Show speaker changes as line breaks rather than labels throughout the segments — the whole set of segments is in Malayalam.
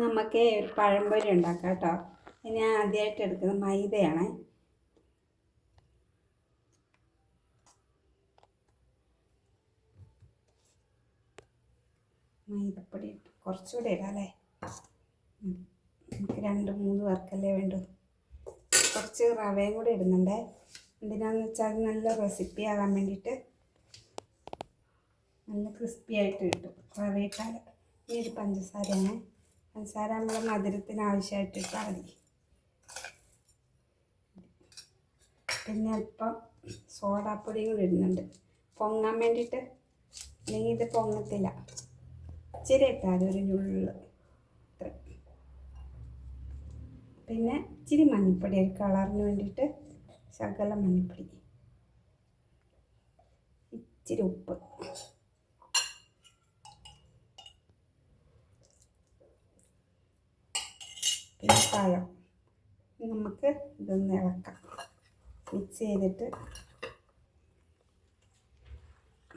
നമുക്ക് ഒരു പഴംപൊരി ഉണ്ടാക്കാം കേട്ടോ. ഞാൻ ആദ്യമായിട്ട് എടുക്കുന്നത് മൈദയാണ്. മൈദപ്പൊടി കുറച്ചുകൂടെ ഇടാം അല്ലേ. നമുക്ക് 2-3 പേർക്കല്ലേ വേണ്ടു. കുറച്ച് റവയും കൂടെ ഇടുന്നുണ്ടേ. എന്തിനാന്ന് വെച്ചാൽ അത് നല്ല റെസിപ്പി ആകാൻ വേണ്ടിയിട്ട്, നല്ല ക്രിസ്പി ആയിട്ട് കിട്ടും റവ ഇട്ടാൽ. ഈ ഒരു പഞ്ചസാരയാണ്. പഞ്ചസാര നമ്മൾ മധുരത്തിന് ആവശ്യമായിട്ട് ഇട്ടാൽ മതി. പിന്നെ അല്പം സോഡാപ്പൊടിയും കൂടി ഇടുന്നുണ്ട് പൊങ്ങാൻ വേണ്ടിയിട്ട്. അല്ലെങ്കിൽ ഇത് പൊങ്ങത്തില്ല. ഇച്ചിരി ഇട്ടാൽ ഒരു ഞുള്ള്. പിന്നെ ഇച്ചിരി മഞ്ഞൾപ്പൊടി, ഒരു കളറിന് വേണ്ടിയിട്ട് ശകലം മഞ്ഞൾപ്പൊടി, ഇച്ചിരി ഉപ്പ്, പിന്നെ പഴം. നമുക്ക് ഇതൊന്ന് ഇളക്കാം. മിക്സ് ചെയ്തിട്ട്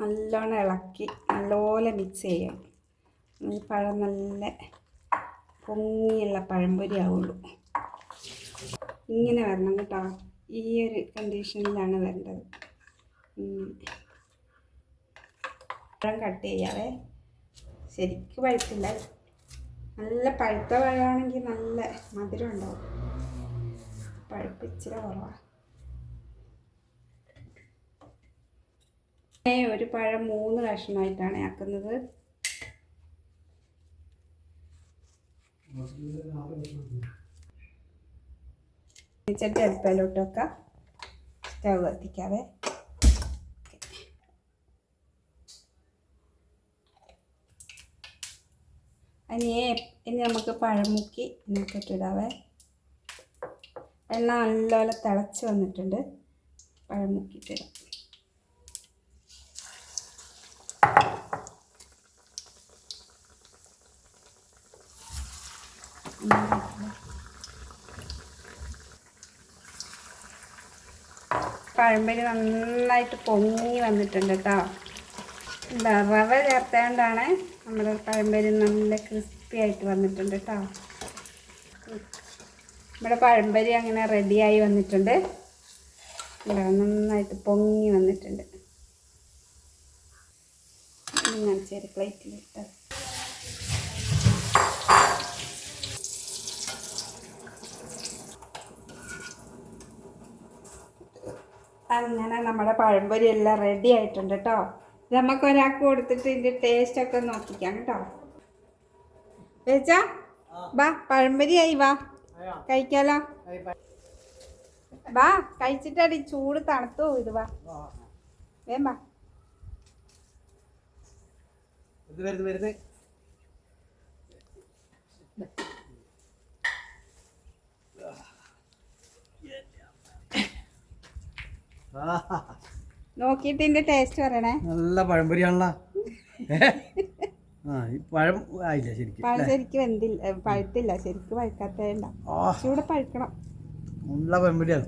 നല്ലോണം ഇളക്കി നല്ലപോലെ മിക്സ് ചെയ്യണം. ഈ പഴം നല്ല പൊങ്ങിയുള്ള പഴംപൊരി ആവുള്ളൂ. ഇങ്ങനെ വരണം കേട്ടോ. ഈ ഒരു കണ്ടീഷനിലാണ് വരേണ്ടത്. പഴം കട്ട് ചെയ്യാവേ. ശരിക്കും പഴുത്തില്ല. നല്ല പഴുത്ത പഴമാണെങ്കിൽ നല്ല മധുരം ഉണ്ടാവും. പഴുപ്പ് ഇച്ചിരി കുറവാണ്. ഒരു പഴം 3 കഷ്ണമായിട്ടാണ് ആക്കുന്നത്. ചട്ടി അടുപ്പിലോട്ട് വെക്കാം. സ്റ്റവ് കത്തിക്കാവേ. ഇനി നമുക്ക് പഴം മുക്കി ഇതിനകത്തിടാവേ. എണ്ണ നല്ലപോലെ തിളച്ച് വന്നിട്ടുണ്ട്. പഴം മുക്കിയിട്ടിടാം. പഴംപൊരി നന്നായിട്ട് പൊങ്ങി വന്നിട്ടുണ്ട് കേട്ടോ. എന്താ റവ ചേർത്തേണ്ടാണ് നമ്മുടെ പഴംപൊരി നല്ല ക്രിസ്പി ആയിട്ട് വന്നിട്ടുണ്ട് കേട്ടോ. നമ്മുടെ പഴംപൊരി അങ്ങനെ റെഡിയായി വന്നിട്ടുണ്ട്. നന്നായിട്ട് പൊങ്ങി വന്നിട്ടുണ്ട്. ഞാൻ ചെറിയ പ്ലേറ്റിലിട്ട് അങ്ങനെ നമ്മുടെ പഴംപൊരി എല്ലാം റെഡി ആയിട്ടുണ്ട് കേട്ടോ. ഇത് നമുക്ക് ഒരാൾക്ക് കൊടുത്തിട്ട് ഇതിൻ്റെ ടേസ്റ്റൊക്കെ നോക്കിക്കാം കേട്ടോ. ചേച്ചാ വാ, പഴംപൊരി ആയി, വാ കഴിക്കാലോ. വാ കഴിച്ചിട്ടടി, ചൂട് തണുത്തു ഇത്. വാ വേമ്പാ. നോക്കിയിട്ട് ഇതിന്റെ ടേസ്റ്റ് പറയണേ. നല്ല പഴംപൊരിയാണല്ലോ. പഴം ആയില്ല ശരിക്കും. പഴം ശരിക്കും വെന്തില്ല, പഴുത്തില്ല. ശരിക്കും പഴുക്കാത്തതുണ്ടാ. ചൂടെ പഴുക്കണം. നല്ല പഴംപൊരിയാണ്.